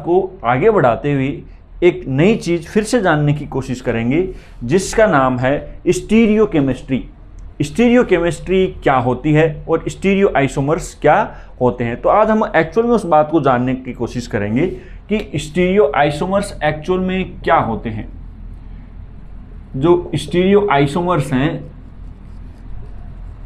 को आगे बढ़ाते हुए एक नई चीज़ फिर से जानने की कोशिश करेंगे, जिसका नाम है स्टीरियोकेमिस्ट्री। स्टीरियोकेमिस्ट्री क्या होती है और स्टीरियो आइसोमर्स क्या होते हैं। तो आज हम एक्चुअल में उस बात को जानने की कोशिश करेंगे कि स्टीरियो आइसोमर्स एक्चुअल में क्या होते हैं। जो स्टीरियो आइसोमर्स हैं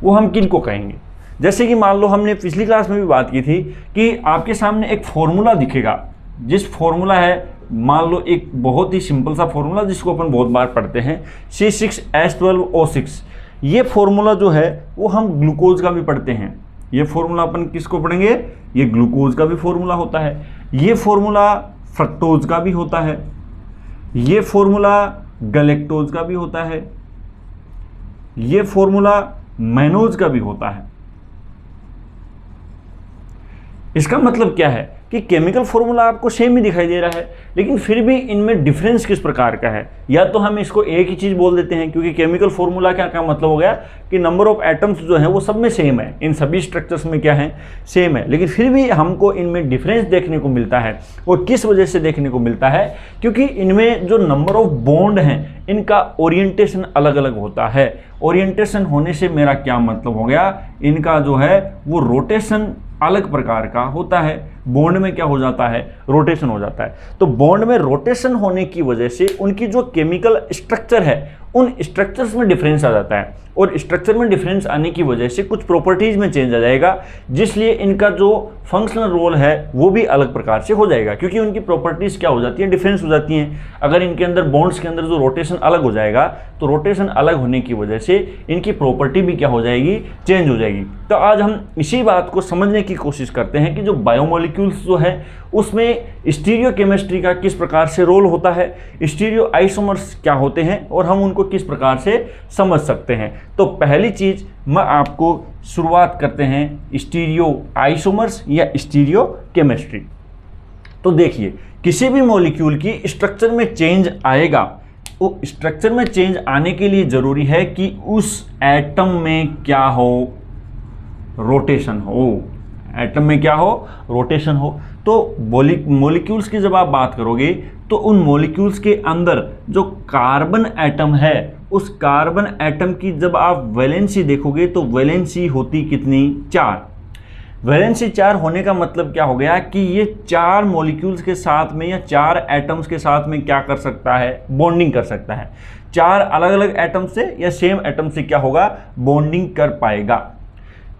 वो हम किन को कहेंगे। जैसे कि मान लो हमने पिछली क्लास में भी बात की थी कि आपके सामने एक फॉर्मूला दिखेगा, जिस फॉर्मूला है, मान लो एक बहुत ही सिंपल सा फॉर्मूला जिसको अपन बहुत बार पढ़ते हैं, C6H12O6। ये फॉर्मूला जो है वो हम ग्लूकोज का भी पढ़ते हैं। ये फॉर्मूला अपन किसको पढ़ेंगे, ये ग्लूकोज का भी फॉर्मूला होता है। ये फॉर्मूला फ्रक्टोज का भी होता है। ये फॉर्मूला गैलेक्टोज का भी होता है। ये फॉर्मूला मैनोज का भी होता है। इसका मतलब क्या है कि केमिकल फॉर्मूला आपको सेम ही दिखाई दे रहा है, लेकिन फिर भी इनमें डिफरेंस किस प्रकार का है। या तो हम इसको एक ही चीज़ बोल देते हैं, क्योंकि केमिकल फॉर्मूला क्या मतलब हो गया कि नंबर ऑफ एटम्स जो है वो सब में सेम है, इन सभी स्ट्रक्चर्स में क्या है, सेम है। लेकिन फिर भी हमको इनमें डिफरेंस देखने को मिलता है। और किस वजह से देखने को मिलता है, क्योंकि इनमें जो नंबर ऑफ बॉन्ड हैं इनका ओरिएंटेशन अलग अलग होता है। ओरिएंटेशन होने से मेरा क्या मतलब हो गया, इनका जो है वो रोटेशन अलग प्रकार का होता है। बॉन्ड में क्या हो जाता है, रोटेशन हो जाता है। तो बॉन्ड में रोटेशन होने की वजह से उनकी जो केमिकल स्ट्रक्चर है उन स्ट्रक्चर्स में डिफरेंस आ जाता है, और स्ट्रक्चर में डिफरेंस आने की वजह से कुछ प्रॉपर्टीज में चेंज आ जाएगा, जिसलिए इनका जो फंक्शनल रोल है वो भी अलग प्रकार से हो जाएगा, क्योंकि उनकी प्रॉपर्टीज क्या हो जाती है, डिफरेंस हो जाती हैं। अगर इनके अंदर बॉन्ड्स के अंदर जो रोटेशन अलग हो जाएगा, तो रोटेशन अलग होने की वजह से इनकी प्रॉपर्टी भी क्या हो जाएगी, चेंज हो जाएगी। तो आज हम इसी बात को समझने की कोशिश करते हैं कि जो बायोमोलिक्यूल्स जो है उसमें स्टीरियोकेमिस्ट्री का किस प्रकार से रोल होता है, स्टीरियो आइसोमर्स क्या होते हैं और हम उनको किस प्रकार से समझ सकते हैं। तो पहली चीज मैं आपको शुरुआत करते हैं स्टीरियो आइसोमर्स या स्टीरियोकेमिस्ट्री। तो देखिए, किसी भी मॉलिक्यूल की स्ट्रक्चर में चेंज आएगा, वो स्ट्रक्चर में चेंज आने के लिए जरूरी है कि उस एटम में क्या हो, रोटेशन हो। एटम में क्या हो, रोटेशन हो। तो मॉलिक्यूल्स की जब आप बात करोगे तो उन मॉलिक्यूल्स के अंदर जो कार्बन एटम है, उस कार्बन एटम की जब आप वैलेंसी देखोगे तो वैलेंसी होती कितनी, 4। वैलेंसी 4 होने का मतलब क्या हो गया कि ये 4 मॉलिक्यूल्स के साथ में या 4 एटम्स के साथ में क्या कर सकता है, बॉन्डिंग कर सकता है। 4 अलग अलग एटम से या सेम एटम से क्या होगा, बॉन्डिंग कर पाएगा।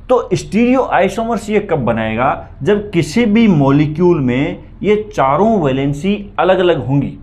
तो स्टीरियो आइसोमर्स ये कब बनाएगा, जब किसी भी मॉलिक्यूल में ये चारों वैलेंसी अलग अलग होंगी।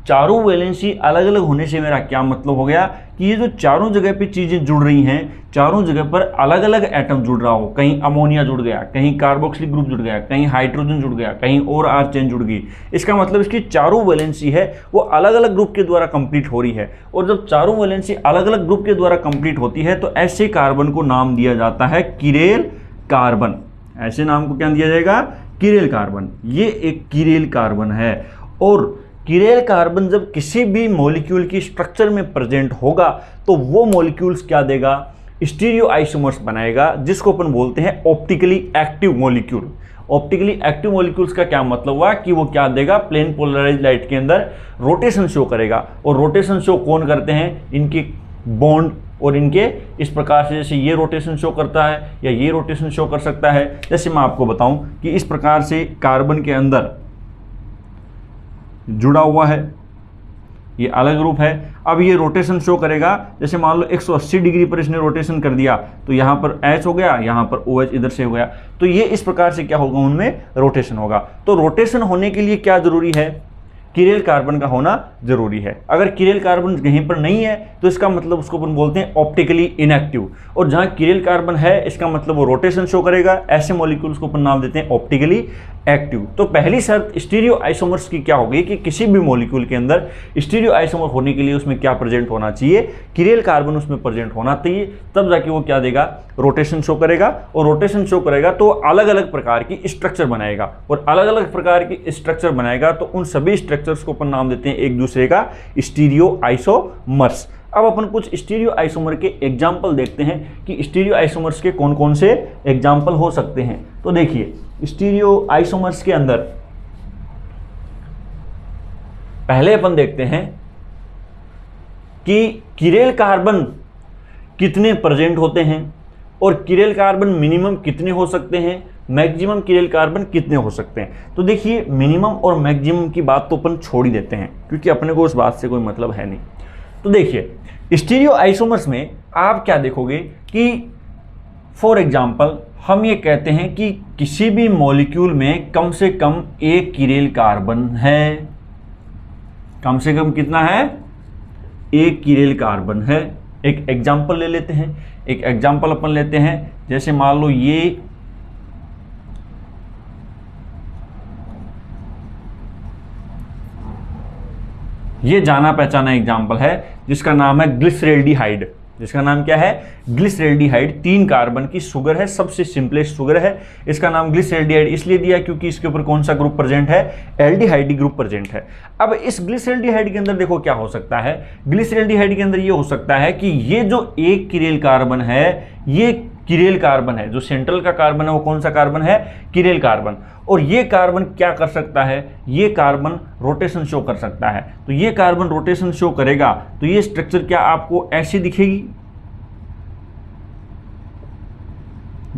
चारों वैलेंसी अलग अलग होने से मेरा क्या मतलब हो गया कि ये जो चारों जगह पे चीज़ें जुड़ रही हैं, चारों जगह पर अलग अलग एटम जुड़ रहा हो, कहीं अमोनिया जुड़ गया, कहीं कार्बोक्सिलिक ग्रुप जुड़ गया, कहीं हाइड्रोजन जुड़ गया, कहीं और आर चेन जुड़ गई। इसका मतलब इसकी चारों वैलेंसी है वो अलग अलग ग्रुप के द्वारा कंप्लीट हो रही है। और जब चारों वैलेंसी अलग अलग ग्रुप के द्वारा कंप्लीट होती है तो ऐसे कार्बन को नाम दिया जाता है किरेल कार्बन। ऐसे नाम को क्या दिया जाएगा, किरेल कार्बन। ये एक किरेल कार्बन है। और किरेल कार्बन जब किसी भी मॉलिक्यूल की स्ट्रक्चर में प्रेजेंट होगा तो वो मॉलिक्यूल्स क्या देगा, स्टीरियो आइसोमर्स बनाएगा, जिसको अपन बोलते हैं optically active molecule. Optically active molecules का क्या मतलब हुआ कि वो क्या देगा, प्लेन पोलराइज्ड लाइट के अंदर रोटेशन शो करेगा। और रोटेशन शो कौन करते हैं, इनके बॉन्ड और इनके इस प्रकार से, जैसे ये रोटेशन शो करता है या ये रोटेशन शो कर सकता है। जैसे मैं आपको बताऊं कि इस प्रकार से कार्बन के अंदर जुड़ा हुआ है, ये अलग ग्रुप है। अब ये रोटेशन शो करेगा, जैसे मान लो 180 डिग्री पर इसने रोटेशन कर दिया तो यहाँ पर H हो गया, यहाँ पर OH इधर से हो गया। तो ये इस प्रकार से क्या होगा, उनमें रोटेशन होगा। तो रोटेशन होने के लिए क्या जरूरी है, किरेल कार्बन का होना जरूरी है। अगर किरेल कार्बन कहीं पर नहीं है तो इसका मतलब उसको अपन बोलते हैं ऑप्टिकली इनएक्टिव। और जहाँ किरेल कार्बन है इसका मतलब वो रोटेशन शो करेगा। ऐसे मॉलिक्यूल्स को अपन नाम देते हैं ऑप्टिकली एक्टिव। तो पहली शर्त स्टीरियो आइसोमर्स की क्या होगी कि किसी भी मॉलिक्यूल के अंदर स्टीरियो आइसोमर होने के लिए उसमें क्या प्रेजेंट होना चाहिए, किरेल कार्बन उसमें प्रेजेंट होना चाहिए। तब जाके वो क्या देगा, रोटेशन शो करेगा। और रोटेशन शो करेगा तो अलग अलग प्रकार की स्ट्रक्चर बनाएगा। और अलग अलग प्रकार की स्ट्रक्चर बनाएगा तो उन सभी स्ट्रक्चर्स को अपन नाम देते हैं एक दूसरे का स्टीरियो आइसोमर्स। अब अपन कुछ स्टीरियो आइसोमर के एग्जाम्पल देखते हैं कि स्टीरियो आइसोमर्स के कौन कौन से एग्जाम्पल हो सकते हैं। तो देखिए, स्टीरियो आइसोमर्स के अंदर पहले अपन देखते हैं कि किरेल कार्बन कितने प्रेजेंट होते हैं और किरेल कार्बन मिनिमम कितने हो सकते हैं, मैक्सिमम किरेल कार्बन कितने हो सकते हैं। तो देखिए मिनिमम और मैक्सिमम की बात तो अपन छोड़ ही देते हैं क्योंकि अपने को उस बात से कोई मतलब है नहीं। तो देखिए स्टीरियो आइसोमर्स में आप क्या देखोगे कि फॉर एग्जांपल हम ये कहते हैं कि किसी भी मॉलिक्यूल में कम से कम एक किरेल कार्बन है। कम से कम कितना है, एक किरेल कार्बन है। एक एग्जांपल ले लेते हैं, एक एग्जांपल अपन लेते हैं, जैसे मान लो ये जाना पहचाना एग्जांपल है जिसका नाम है ग्लिसरेल्डिहाइड। जिसका नाम क्या है, ग्लिसरेल्डिहाइड। 3 कार्बन की शुगर है, सबसे सिंपलेस्ट शुगर है। इसका नाम ग्लिसरेल्डिहाइड इसलिए दिया क्योंकि इसके ऊपर कौन सा ग्रुप प्रेजेंट है, एल्डिहाइड ग्रुप प्रेजेंट है। अब इस ग्लिसरेल्डिहाइड के अंदर देखो क्या हो सकता है, ग्लिसरेल्डिहाइड के अंदर ये हो सकता है कि ये जो एक किरेल कार्बन है, ये किरेल कार्बन है। जो सेंट्रल का कार्बन है वो कौन सा कार्बन है, किरेल कार्बन। और ये कार्बन क्या कर सकता है, ये कार्बन रोटेशन शो कर सकता है। तो ये कार्बन रोटेशन शो करेगा तो ये स्ट्रक्चर क्या आपको ऐसी दिखेगी,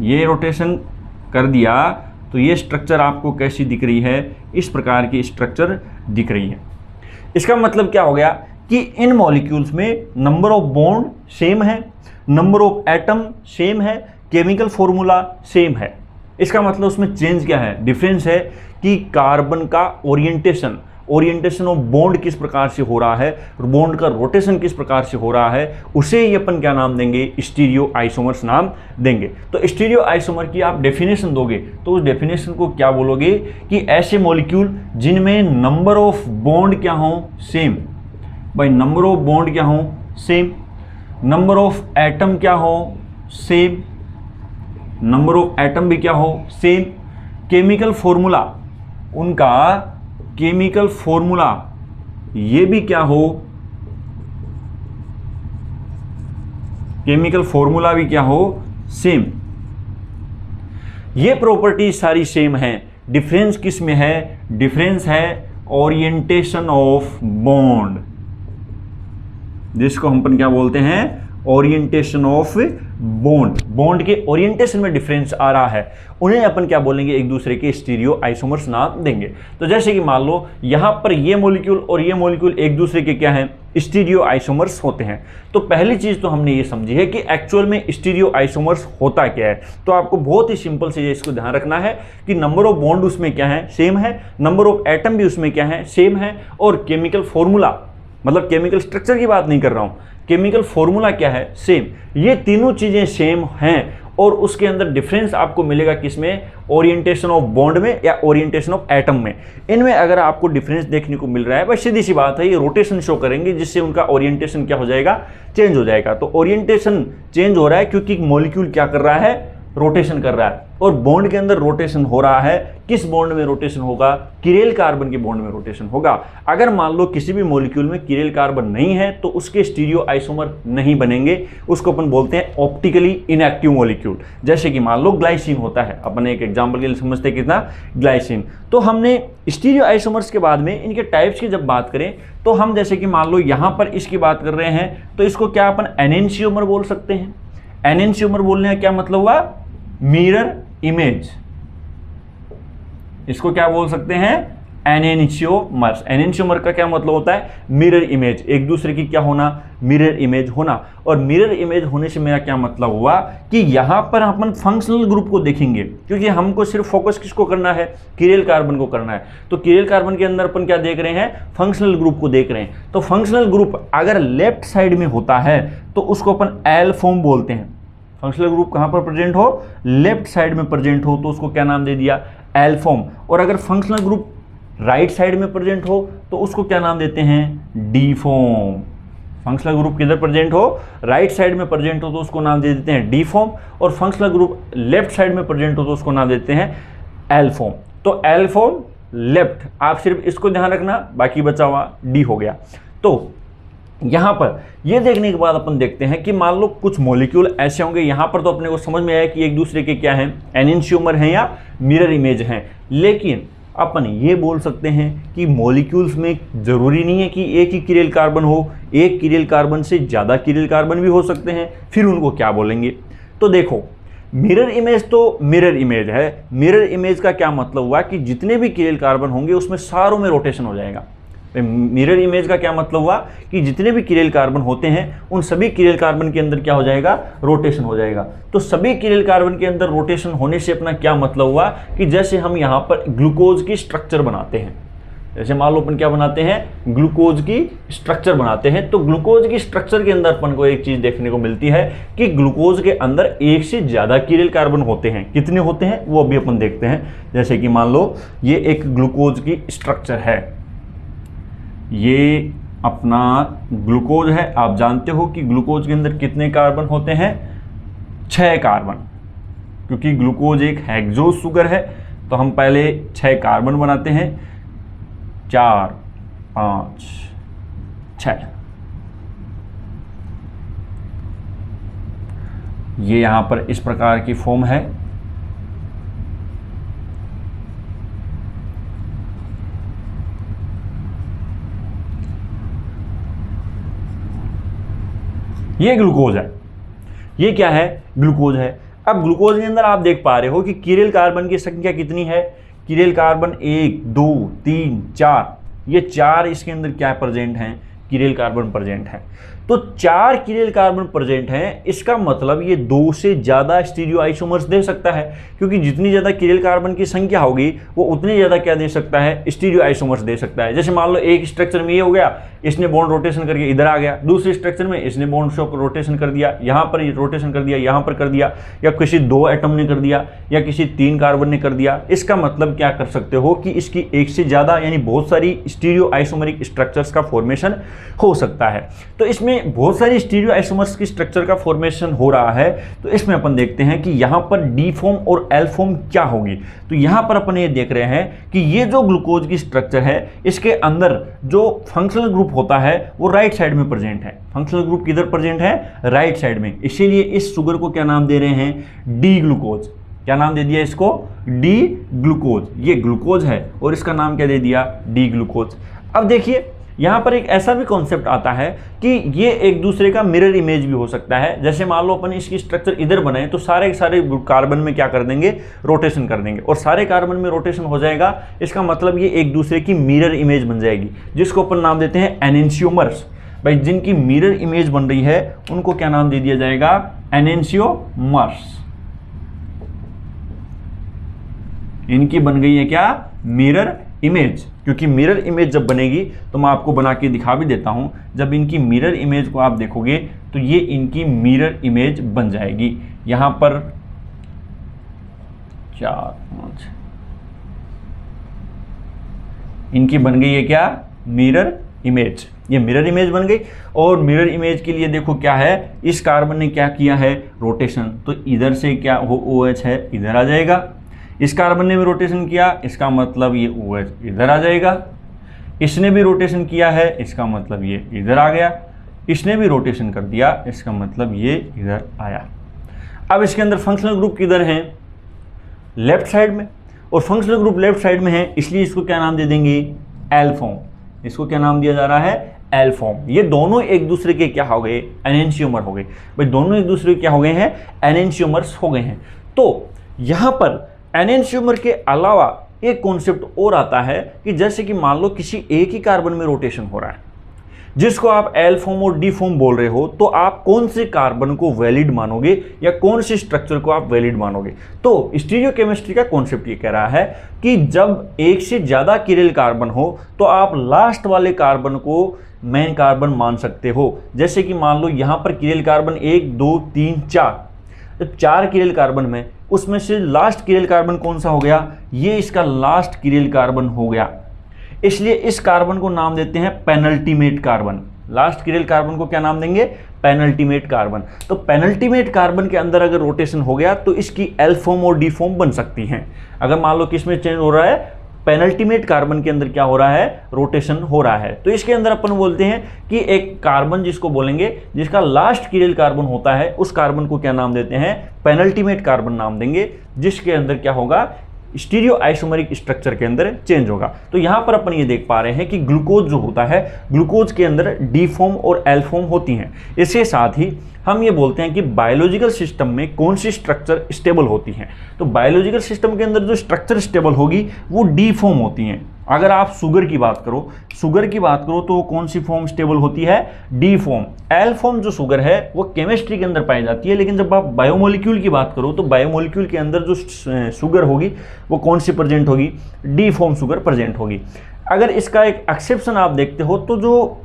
ये रोटेशन कर दिया तो ये स्ट्रक्चर आपको कैसी दिख रही है, इस प्रकार की स्ट्रक्चर दिख रही है। इसका मतलब क्या हो गया कि इन मॉलिक्यूल्स में नंबर ऑफ बॉन्ड सेम है, नंबर ऑफ एटम सेम है, केमिकल फॉर्मूला सेम है। इसका मतलब उसमें चेंज क्या है, डिफरेंस है कि कार्बन का ओरिएंटेशन ऑफ बॉन्ड किस प्रकार से हो रहा है, बॉन्ड का रोटेशन किस प्रकार से हो रहा है, उसे ही अपन क्या नाम देंगे, स्टीरियो आइसोमर्स नाम देंगे। तो स्टीरियो आइसोमर की आप डेफिनेशन दोगे तो उस डेफिनेशन को क्या बोलोगे कि ऐसे मॉलिक्यूल जिनमें नंबर ऑफ बॉन्ड क्या हो, सेम। भाई नंबर ऑफ बॉन्ड क्या हो, सेम। नंबर ऑफ एटम क्या हो, सेम। नंबर ऑफ एटम भी क्या हो, सेम। केमिकल फॉर्मूला, उनका केमिकल फॉर्मूला ये भी क्या हो, केमिकल फॉर्मूला भी क्या हो, सेम। ये प्रॉपर्टी सारी सेम है। डिफरेंस किस में है, डिफरेंस है ओरिएंटेशन ऑफ बॉन्ड, जिसको हम अपन क्या बोलते हैं, ओरिएंटेशन ऑफ बॉन्ड। बॉन्ड के ओरिएंटेशन में डिफरेंस आ रहा है, उन्हें अपन क्या बोलेंगे, एक दूसरे के स्टीरियो आइसोमर्स नाम देंगे। तो जैसे कि मान लो यहां पर ये मॉलिक्यूल और ये मॉलिक्यूल एक दूसरे के क्या हैं, स्टीरियो आइसोमर्स होते हैं। तो पहली चीज तो हमने ये समझी है कि एक्चुअल में स्टीरियो आइसोमर्स होता क्या है। तो आपको बहुत ही सिंपल से इसको ध्यान रखना है कि नंबर ऑफ बॉन्ड उसमें क्या है, सेम है, नंबर ऑफ एटम भी उसमें क्या है, सेम है, और केमिकल फॉर्मूला, मतलब केमिकल स्ट्रक्चर की बात नहीं कर रहा हूं, केमिकल फॉर्मूला क्या है, सेम। ये तीनों चीजें सेम हैं और उसके अंदर डिफरेंस आपको मिलेगा किसमें, ओरिएंटेशन ऑफ बॉन्ड में या ओरिएंटेशन ऑफ एटम में। इनमें अगर आपको डिफरेंस देखने को मिल रहा है, बस सीधी सी बात है, ये रोटेशन शो करेंगे जिससे उनका ओरिएंटेशन क्या हो जाएगा, चेंज हो जाएगा। तो ओरिएंटेशन चेंज हो रहा है क्योंकि मॉलिक्यूल क्या कर रहा है, रोटेशन कर रहा है। और बॉन्ड के अंदर रोटेशन हो रहा है, किस बॉन्ड में रोटेशन होगा, किरेल कार्बन के बॉन्ड में रोटेशन होगा। अगर मान लो किसी भी मॉलिक्यूल में किरेल कार्बन नहीं है तो उसके स्टीरियो आइसोमर नहीं बनेंगे, उसको अपन बोलते हैं ऑप्टिकली इनएक्टिव मॉलिक्यूल। जैसे कि मान लो ग्लाइसिन होता है, अपन एक एग्जांपल के लिए समझते हैं कितना, ग्लाइसिन। तो हमने स्टीरियो आइसोमर्स के बाद में इनके टाइप्स की जब बात करें तो हम जैसे कि मान लो यहां पर इसकी बात कर रहे हैं तो इसको क्या अपन एनेंशियोमर बोल सकते हैं। एनेंशियोमर बोलने का क्या मतलब हुआ, मिरर इमेज। इसको क्या बोल सकते हैं, एनेंशियोमर्स। एनेंशियोमर का क्या मतलब होता है, मिरर इमेज, एक दूसरे की क्या होना, मिरर इमेज होना। और मिरर इमेज होने से मेरा क्या मतलब हुआ कि यहां पर अपन फंक्शनल ग्रुप को देखेंगे, क्योंकि हमको सिर्फ फोकस किसको करना है, किरेल कार्बन को करना है। तो किरेल कार्बन के अंदर अपन क्या देख रहे हैं, फंक्शनल ग्रुप को देख रहे हैं। तो फंक्शनल ग्रुप अगर लेफ्ट साइड में होता है तो उसको अपन एल फॉर्म बोलते हैं। फंक्शनल ग्रुप कहां पर प्रेजेंट हो, लेफ्ट साइड में प्रेजेंट हो तो उसको क्या नाम दे दिया, एल फॉर्म। और अगर फंक्शनल ग्रुप राइट साइड में प्रेजेंट हो तो उसको क्या नाम देते हैं, डी फॉर्म। फंक्शनल ग्रुप किधर प्रेजेंट हो, राइट साइड में प्रेजेंट हो तो उसको नाम दे देते हैं डी फॉर्म, और फंक्शनल ग्रुप लेफ्ट साइड में प्रेजेंट हो तो उसको नाम देते हैं एल फॉर्म। तो एल फॉर्म लेफ्ट, आप सिर्फ इसको ध्यान रखना, बाकी बचा हुआ डी हो गया। तो यहां पर ये देखने के बाद अपन देखते हैं कि मान लो कुछ मॉलिक्यूल ऐसे होंगे, यहां पर तो अपने को समझ में आया कि एक दूसरे के क्या हैं, एनेंशियोमर हैं या मिरर इमेज हैं। लेकिन अपन ये बोल सकते हैं कि मॉलिक्यूल्स में ज़रूरी नहीं है कि एक ही किरेल कार्बन हो, एक किरेल कार्बन से ज़्यादा किरेल कार्बन भी हो सकते हैं। फिर उनको क्या बोलेंगे? तो देखो, मिरर इमेज तो मिरर इमेज है। मिरर इमेज का क्या मतलब हुआ कि जितने भी किरेल कार्बन होंगे उसमें सारों में रोटेशन हो जाएगा। मिरर इमेज का क्या मतलब हुआ कि जितने भी किरेल कार्बन होते हैं उन सभी किरेल कार्बन के अंदर क्या हो जाएगा? रोटेशन हो जाएगा। तो सभी किरेल कार्बन के अंदर रोटेशन होने से अपना क्या मतलब हुआ कि जैसे हम यहाँ पर ग्लूकोज की स्ट्रक्चर बनाते हैं, जैसे मान लो अपन क्या बनाते हैं? ग्लूकोज की स्ट्रक्चर बनाते हैं। तो ग्लूकोज की स्ट्रक्चर के अंदर अपन को एक चीज देखने को मिलती है कि ग्लूकोज के अंदर एक से ज्यादा किरेल कार्बन होते हैं। कितने होते हैं वो अभी अपन देखते हैं। जैसे कि मान लो ये एक ग्लूकोज की स्ट्रक्चर है, ये अपना ग्लूकोज है। आप जानते हो कि ग्लूकोज के अंदर कितने कार्बन होते हैं? 6 कार्बन। क्योंकि ग्लूकोज एक हेक्सोज शुगर है तो हम पहले 6 कार्बन बनाते हैं, 4 5 6। ये यहां पर इस प्रकार की फॉर्म है। ये ग्लूकोज है। ये क्या है? ग्लूकोज है। अब ग्लूकोज के अंदर आप देख पा रहे हो कि किरेल कार्बन की संख्या कितनी है? किरेल कार्बन 1 2 3 4, ये 4 इसके अंदर क्या प्रेजेंट हैं? किरेल कार्बन प्रेजेंट है। तो 4 किरेल कार्बन प्रेजेंट हैं, इसका मतलब ये 2 से ज़्यादा स्टीरियो आइसोमर्स दे सकता है। क्योंकि जितनी ज़्यादा किरेल कार्बन की संख्या होगी वो उतनी ज़्यादा क्या दे सकता है? स्टीरियो आइसोमर्स दे सकता है। जैसे मान लो एक स्ट्रक्चर में ये हो गया, इसने बॉन्ड रोटेशन करके इधर आ गया, दूसरे स्ट्रक्चर में इसने बॉन्ड शो रोटेशन कर दिया, यहाँ पर रोटेशन कर दिया, यहाँ पर कर दिया, या किसी 2 एटम ने कर दिया, या किसी 3 कार्बन ने कर दिया। इसका मतलब क्या कर सकते हो कि इसकी एक से ज़्यादा यानी बहुत सारी स्टीरियो आइसोमरिक स्ट्रक्चर्स का फॉर्मेशन हो सकता है। तो इसमें बहुत सारी स्टीरियो आइसोमर्स की स्ट्रक्चर का फॉर्मेशन हो रहा है। तो इसमें अपन देखते हैं कि यहाँ पर डी फॉर्म और एल फॉर्म क्या होगी। तो यहाँ पर अपन ये देख रहे हैं कि ये जो ग्लूकोज की स्ट्रक्चर है इसके अंदर जो फंक्शनल ग्रुप होता है वो राइट साइड में प्रेजेंट है। फंक्शनल ग्रुप किधर प्रेजेंट है? राइट साइड में। इसीलिए इस शुगर को क्या नाम दे रहे हैं? D glucose. क्या नाम दे दिया इसको? D glucose. ये ग्लूकोज है और इसका नाम क्या दे दिया? D glucose. अब देखिए यहाँ पर एक ऐसा भी कॉन्सेप्ट आता है कि ये एक दूसरे का मिरर इमेज भी हो सकता है। जैसे मान लो अपन इसकी स्ट्रक्चर इधर बनाए तो सारे सारे कार्बन में क्या कर देंगे? रोटेशन कर देंगे, और सारे कार्बन में रोटेशन हो जाएगा। इसका मतलब ये एक दूसरे की मिरर इमेज बन जाएगी, जिसको अपन नाम देते हैं एनेंशियोमर्स। भाई जिनकी मिरर इमेज बन रही है उनको क्या नाम दे दिया जाएगा? एनेंशियोमर्स। इनकी बन गई है क्या? Mirror image. क्योंकि मिरर इमेज जब बनेगी तो मैं आपको बना के दिखा भी देता हूं। जब इनकी मिरर इमेज को आप देखोगे तो ये इनकी मिरर इमेज बन जाएगी। यहां पर 4 5 इनकी बन गई है क्या? Mirror image. ये मिरर इमेज बन गई। और मिरर इमेज के लिए देखो क्या है, इस कार्बन ने क्या किया है? रोटेशन। तो इधर से क्या OH है इधर आ जाएगा। इस कार्बन ने भी रोटेशन किया, इसका मतलब ये OH इधर आ जाएगा। इसने भी रोटेशन किया है, इसका मतलब ये इधर आ गया। इसने भी रोटेशन कर दिया, इसका मतलब ये इधर आया। अब इसके अंदर फंक्शनल ग्रुप किधर है? लेफ्ट साइड में। और फंक्शनल ग्रुप लेफ्ट साइड में है, इसलिए इसको क्या नाम दे देंगे? L form. इसको क्या नाम दिया जा रहा है? L form. ये दोनों एक दूसरे के क्या हो गए? एनेंशियोमर हो गए। भाई दोनों एक दूसरे के क्या हो गए हैं? एनेंशियोमर्स हो गए हैं। तो यहां पर एनेंशियोमर के अलावा एक कॉन्सेप्ट और आता है कि जैसे कि मान लो किसी एक ही कार्बन में रोटेशन हो रहा है, जिसको आप एल फॉर्म और डी फॉर्म बोल रहे हो, तो आप कौन से कार्बन को वैलिड मानोगे या कौन से स्ट्रक्चर को आप वैलिड मानोगे? तो स्टीरियोकेमिस्ट्री का कॉन्सेप्ट ये कह रहा है कि जब एक से ज्यादा किरेल कार्बन हो तो आप लास्ट वाले कार्बन को मेन कार्बन मान सकते हो। जैसे कि मान लो यहां पर किरेल कार्बन 1 2 3 4, तो 4 किरेल कार्बन में उसमें से लास्ट किरेल कार्बन कौन सा हो गया? ये इसका लास्ट किरेल कार्बन हो गया। इसलिए इस कार्बन को नाम देते हैं penultimate carbon. Last chiral carbon को क्या नाम देंगे? Penultimate carbon. तो पेनल्टीमेट कार्बन के अंदर अगर रोटेशन हो गया तो इसकी एल फॉर्म और डी फॉर्म बन सकती हैं। अगर मान लो किसमें चेंज हो रहा है? पेनल्टीमेट कार्बन के अंदर क्या हो रहा है? रोटेशन हो रहा है। तो इसके अंदर अपन बोलते हैं कि एक कार्बन जिसको बोलेंगे जिसका लास्ट किरेल कार्बन होता है, उस कार्बन को क्या नाम देते हैं? पेनल्टीमेट कार्बन नाम देंगे, जिसके अंदर क्या होगा? स्टीरियो आइसोमरिक स्ट्रक्चर के अंदर चेंज होगा। तो यहां पर अपन ये देख पा रहे हैं कि ग्लूकोज जो होता है, ग्लूकोज के अंदर डी फॉर्म और एल फॉर्म होती हैं। इसके साथ ही हम ये बोलते हैं कि बायोलॉजिकल सिस्टम में कौन सी स्ट्रक्चर स्टेबल होती हैं। तो बायोलॉजिकल सिस्टम के अंदर जो स्ट्रक्चर स्टेबल होगी वो डी फॉर्म होती हैं। अगर आप शुगर की बात करो तो कौन सी फॉर्म स्टेबल होती है, डी फॉर्म। एल फॉर्म जो शुगर है वो केमिस्ट्री के अंदर पाई जाती है, लेकिन जब आप बायोमोलिक्यूल की बात करो तो बायोमोलिक्यूल के अंदर जो शुगर होगी वो कौन सी प्रेजेंट होगी, डी फॉर्म शुगर प्रेजेंट होगी। अगर इसका एक एक्सेप्शन आप देखते हो तो जो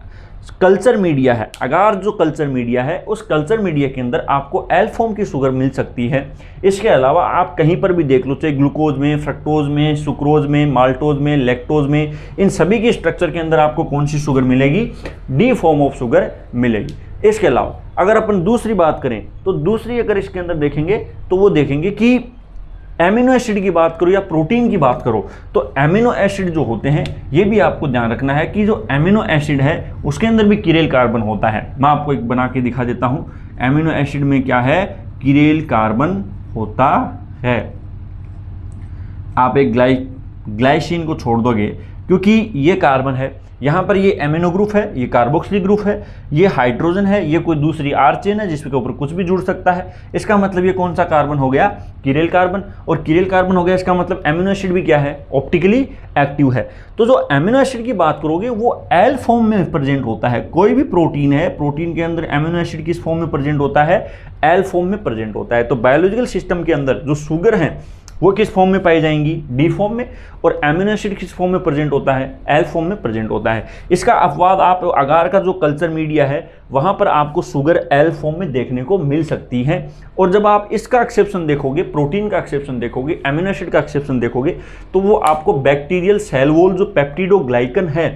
कल्चर मीडिया है, अगार जो कल्चर मीडिया है, उस कल्चर मीडिया के अंदर आपको एल फॉर्म की शुगर मिल सकती है। इसके अलावा आप कहीं पर भी देख लो, चाहे ग्लूकोज में, फ्रक्टोज में, सुक्रोज में, माल्टोज में, लैक्टोज में, इन सभी के स्ट्रक्चर के अंदर आपको कौन सी शुगर मिलेगी, डी फॉर्म ऑफ शुगर मिलेगी। इसके अलावा अगर अपन दूसरी बात करें तो दूसरी अगर इसके अंदर देखेंगे तो वो देखेंगे कि एमिनो एसिड की बात करो या प्रोटीन की बात करो तो एमिनो एसिड जो होते हैं ये भी आपको ध्यान रखना है कि जो एमिनो एसिड है उसके अंदर भी कीरेल कार्बन होता है। मैं आपको एक बना के दिखा देता हूं, एमिनो एसिड में क्या है, कीरेल कार्बन होता है। आप एक ग्लाइसिन को छोड़ दोगे क्योंकि ये कार्बन है, यहाँ पर ये एमिनो ग्रुप है, ये कार्बोक्सिलिक ग्रुप है, ये हाइड्रोजन है, ये कोई दूसरी आर चेन है जिसके ऊपर कुछ भी जुड़ सकता है। इसका मतलब ये कौन सा कार्बन हो गया, कीरेल कार्बन। और कीरेल कार्बन हो गया, इसका मतलब एमिनो एसिड भी क्या है, ऑप्टिकली एक्टिव है। तो जो एमिनो एसिड की बात करोगे वो एल फॉर्म में प्रेजेंट होता है। कोई भी प्रोटीन है, प्रोटीन के अंदर एमिनो एसिड किस फॉर्म में प्रेजेंट होता है, एल फॉर्म में प्रेजेंट होता है। तो बायोलॉजिकल सिस्टम के अंदर जो शुगर है वो किस फॉर्म में पाई जाएंगी, डी फॉर्म में, और एमिनो एसिड किस फॉर्म में प्रेजेंट होता है, एल फॉर्म में प्रेजेंट होता है। इसका अपवाद आप अगार का जो कल्चर मीडिया है वहां पर आपको शुगर एल फॉर्म में देखने को मिल सकती है। और जब आप इसका एक्सेप्शन देखोगे, प्रोटीन का एक्सेप्शन देखोगे, एमिनो एसिड का एक्सेप्शन देखोगे तो वो आपको बैक्टीरियल सेल वॉल जो पेप्टिडोग्लाइकन है,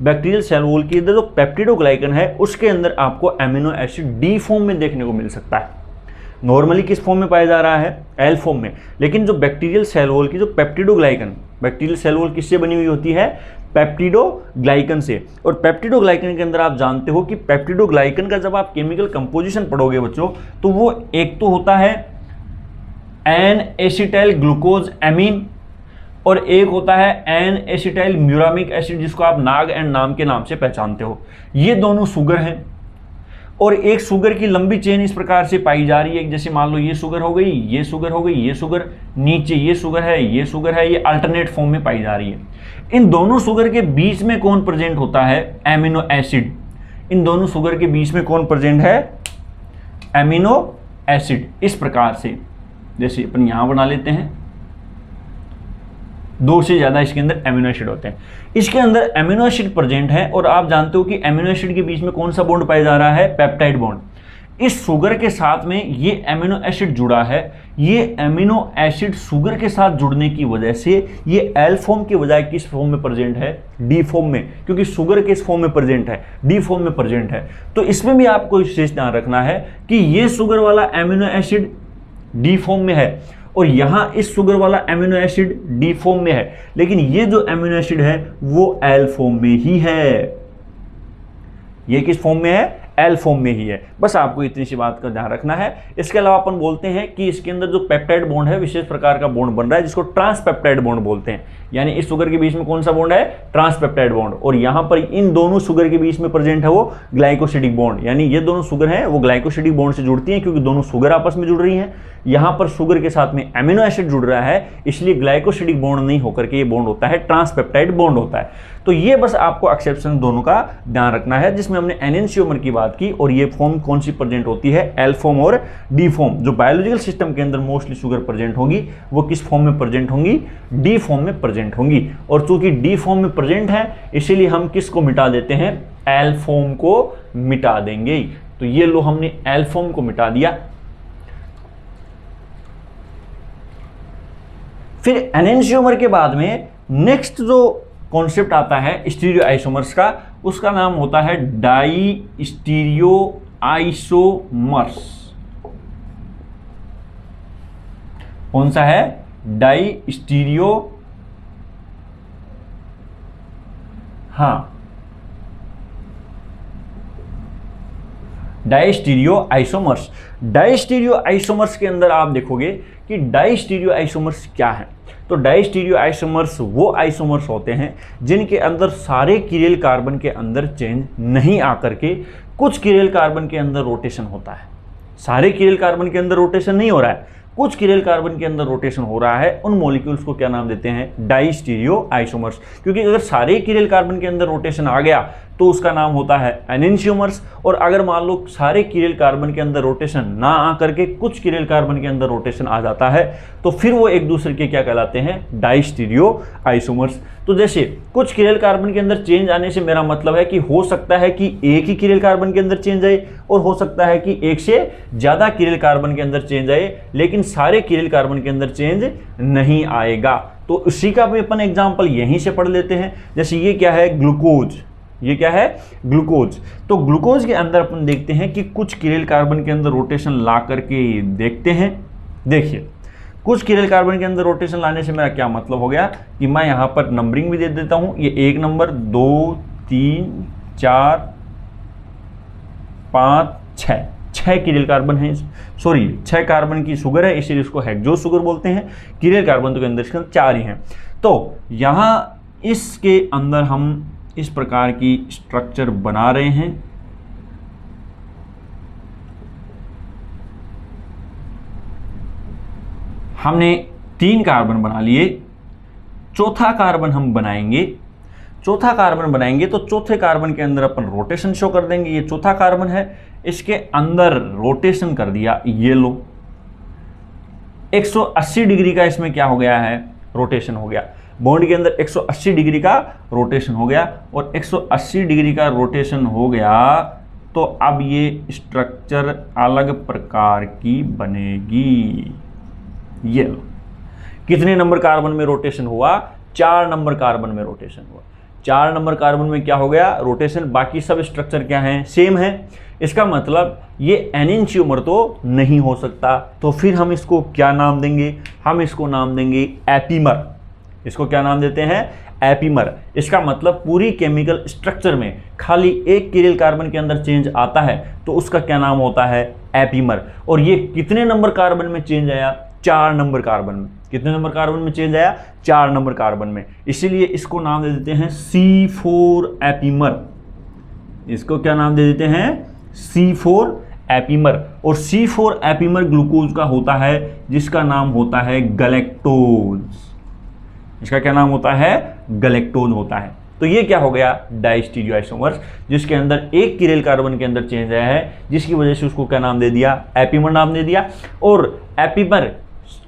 बैक्टीरियल सेल वॉल के अंदर जो पेप्टिडोग्लाइकन है उसके अंदर आपको एमिनो एसिड डी फॉर्म में देखने को मिल सकता है। नॉर्मली किस फॉर्म में पाया जा रहा है, एल फॉर्म में, लेकिन जो बैक्टीरियल सेल वॉल की जो पेप्टिडोग्लाइकन, बैक्टीरियल सेल वॉल किससे बनी हुई होती है, पेप्टिडोग्लाइकन से। और पेप्टिडोग्लाइकन के अंदर आप जानते हो कि पेप्टिडोग्लाइकन का जब आप केमिकल कंपोजिशन पढ़ोगे बच्चों तो वो एक तो होता है एन एसिटाइल ग्लूकोज एमीन और एक होता है एन एसिटाइल म्यूरामिक एसिड जिसको आप नाग एंड नाम के नाम से पहचानते हो। ये दोनों शुगर हैं और एक शुगर की लंबी चेन इस प्रकार से पाई जा रही है, जैसे मान लो ये शुगर हो गई, ये शुगर हो गई, ये शुगर, नीचे ये शुगर है, ये शुगर है, ये अल्टरनेट फॉर्म में पाई जा रही है। इन दोनों शुगर के बीच में कौन प्रेजेंट होता है, एमिनो एसिड। इन दोनों शुगर के बीच में कौन प्रेजेंट है, एमिनो एसिड। इस प्रकार से जैसे अपन यहां बना लेते हैं, दो से ज्यादा इसके अंदर एमिनो एसिड होते हैं। इसके अंदर एमिनो एसिड प्रेजेंट है और आप जानते हो कि एमिनो एसिड के बीच में कौन सा बॉन्ड पाया जा रहा है, पेप्टाइड बॉन्ड। इस शुगर के साथ में ये एमिनो एसिड जुड़ा है। ये एमिनो एसिड शुगर के साथ जुड़ने की वजह से ये एल फॉर्म की बजाय किस फॉर्म में प्रेजेंट है, डी फॉर्म में, क्योंकि शुगर किस फॉर्म में प्रेजेंट है, डी फॉर्म में प्रेजेंट है। तो इसमें भी आपको विशेष ध्यान रखना है कि ये शुगर वाला एमिनो एसिड डी फॉर्म में है और यहां इस शुगर वाला एमिनो एसिड डी फॉर्म में है, लेकिन ये जो एमिनो एसिड है वो एल फॉर्म में ही है। ये किस फॉर्म में है, एल फॉर्म में ही है। बस आपको इतनी सी बात का ध्यान रखना है। इसके अलावा अपन बोलते हैं कि इसके अंदर जो पेप्टाइड बॉन्ड है विशेष प्रकार का बॉन्ड बन रहा है जिसको ट्रांसपेप्टाइड बॉन्ड बोलते हैं। यानी इस शुगर के बीच में कौन सा बॉन्ड है, ट्रांसपेप्टाइड बॉन्ड। और यहां पर इन दोनों शुगर के बीच में प्रेजेंट है वो ग्लाइकोसिडिक बॉन्ड। यानी ये दोनों शुगर हैं वो ग्लाइकोसिडिक बॉन्ड से जुड़ती हैं क्योंकि दोनों शुगर आपस में जुड़ रही हैं। यहां पर शुगर के साथ में एमिनो एसिड जुड़ रहा है, इसलिए ग्लाइकोसिडिक बॉन्ड नहीं होकर के ये बॉन्ड होता है ट्रांसपेप्टाइड बॉन्ड होता है। तो ये बस आपको एक्सेप्शन दोनों का ध्यान रखना है, जिसमें हमने एनेंशियोमर की बात की और ये फॉर्म कौन सी प्रेजेंट होती है, एल फॉर्म और डी फॉर्म। जो बायोलॉजिकल सिस्टम के अंदर मोस्टली शुगर प्रेजेंट होगी वो किस फॉर्म में प्रेजेंट होंगी, डी फॉर्म में प्रेजेंट होंगी। और चूंकि डी फॉर्म में प्रेजेंट है इसीलिए हम किसको मिटा देते हैं, एल फॉर्म को मिटा देंगे। तो ये लो हमने एल फॉर्म को मिटा दिया। फिर एनेंशियोमर के बाद में नेक्स्ट जो कॉन्सेप्ट आता है स्टीरियो आइसोमर्स का, उसका नाम होता है डाई स्टीरियो आइसोमर्स। कौन सा है, डाई स्टीरियो, डाइस्टीरियो आइसोमर्स। डाइस्टीरियो आइसोमर्स के अंदर आप देखोगे कि डाइस्टीरियो आइसोमर्स क्या है। तो डाइस्टीरियो आइसोमर्स वो आइसोमर्स होते हैं जिनके अंदर सारे कीरेल कार्बन के अंदर चेंज नहीं आकर के कुछ कीरेल कार्बन के अंदर रोटेशन होता है। सारे कीरेल कार्बन के अंदर रोटेशन नहीं हो रहा है, कुछ कीरेल कार्बन के अंदर रोटेशन हो रहा है। उन मॉलिक्यूल्स को क्या नाम देते हैं? डाइस्टीरियो आइसोमर्स। क्योंकि अगर सारे कीरेल कार्बन के अंदर रोटेशन आ गया तो उसका नाम होता है एनेंटियोमर्स। और अगर मान लो सारे कीरेल कार्बन के अंदर रोटेशन ना आकर के कुछ कीरेल कार्बन के अंदर रोटेशन आ जाता है तो फिर वो एक दूसरे के क्या कहलाते हैं? डाइस्टीरियो आइसोमर्स। तो जैसे कुछ कीरेल कार्बन के अंदर चेंज आने से मेरा मतलब है कि हो सकता है कि एक ही कीरेल कार्बन के अंदर चेंज आए और हो सकता है कि एक से ज्यादा कीरेल कार्बन के अंदर चेंज आए, लेकिन सारे कीरेल कार्बन के अंदर चेंज नहीं आएगा। तो उसी का भी अपन एग्जांपल यहीं से पढ़ लेते हैं। जैसे ये क्या है? ग्लूकोज। ये क्या है? ग्लूकोज। तो ग्लूकोज के अंदर अपन देखते हैं कि कुछ कीरेल कार्बन के अंदर रोटेशन ला करके देखते हैं। देखिए, कुछ कीरेल कार्बन के अंदर रोटेशन लाने से मेरा क्या मतलब हो गया कि मैं यहाँ पर नंबरिंग भी दे देता हूँ। ये 1 नंबर, 2, 3, 4, 5, 6 कीरेल कार्बन है। सॉरी, 6 कार्बन की शुगर है, इसीलिए इसको हेक्सो शुगर बोलते हैं। कीरेल कार्बन तो के अंदर इसके 4 ही हैं। तो यहाँ इसके अंदर हम इस प्रकार की स्ट्रक्चर बना रहे हैं। हमने 3 कार्बन बना लिए, चौथा कार्बन हम बनाएंगे। चौथा कार्बन बनाएंगे तो चौथे कार्बन के अंदर अपन रोटेशन शो कर देंगे। ये चौथा कार्बन है, इसके अंदर रोटेशन कर दिया। ये लो, 180 डिग्री का इसमें क्या हो गया है? रोटेशन हो गया। बॉन्ड के अंदर 180 डिग्री का रोटेशन हो गया और 180 डिग्री का रोटेशन हो गया तो अब ये स्ट्रक्चर अलग प्रकार की बनेगी। ये लो, कितने नंबर कार्बन में रोटेशन हुआ? 4 नंबर कार्बन में रोटेशन हुआ। 4 नंबर कार्बन में क्या हो गया? रोटेशन। बाकी सब स्ट्रक्चर क्या है? सेम है। इसका मतलब ये एनेंटियोमर तो नहीं हो सकता। तो फिर हम इसको क्या नाम देंगे? हम इसको नाम देंगे एपीमर। इसको क्या नाम देते हैं? एपीमर। इसका मतलब पूरी केमिकल स्ट्रक्चर में खाली एक कीरेल कार्बन के अंदर चेंज आता है तो उसका क्या नाम होता है? एपीमर। और ये कितने नंबर कार्बन में चेंज आया? 4 नंबर कार्बन में। कितने नंबर कार्बन में चेंज आया? 4 नंबर कार्बन में। इसीलिए इसको नाम दे देते हैं C4 एपीमर। इसको क्या नाम दे देते हैं? C4 epimer. और C4 एपीमर ग्लूकोज का होता है जिसका नाम होता है गैलेक्टोज। इसका क्या नाम होता है? गैलेक्टोज होता है। तो ये क्या हो गया? डाइस्टीरियो आइसोमर्स, जिसके अंदर एक कीरेल कार्बन के अंदर चेंज आया है, जिसकी वजह से उसको क्या नाम दे दिया? एपीमर नाम दे दिया। और एपीमर